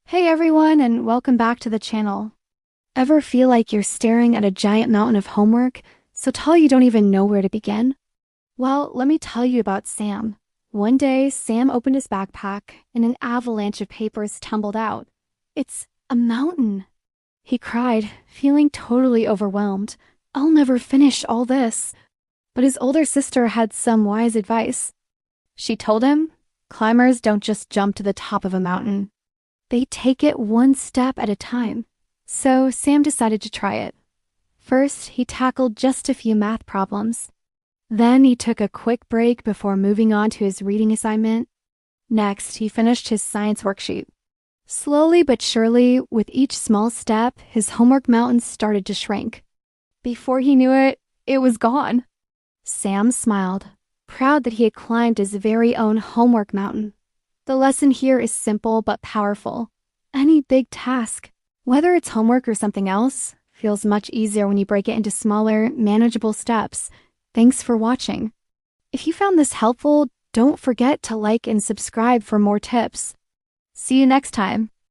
Hey everyone, and welcome back to the channel. Ever feel like you're staring at a giant mountain of homework, so tall you don't even know where to begin? Well, let me tell you about Sam. One day, Sam opened his backpack, and an avalanche of papers tumbled out. It's a mountain. He cried, feeling totally overwhelmed. I'll never finish all this. But his older sister had some wise advice. She told him, climbers don't just jump to the top of a mountain. They take it one step at a time. So Sam decided to try it. First, he tackled just a few math problems. Then he took a quick break before moving on to his reading assignment. Next, he finished his science worksheet. Slowly but surely, with each small step, his homework mountain started to shrink. Before he knew it, it was gone. Sam smiled, proud that he had climbed his very own homework mountain. The lesson here is simple but powerful. Any big task, whether it's homework or something else, feels much easier when you break it into smaller, manageable steps. Thanks for watching. If you found this helpful, don't forget to like and subscribe for more tips. See you next time.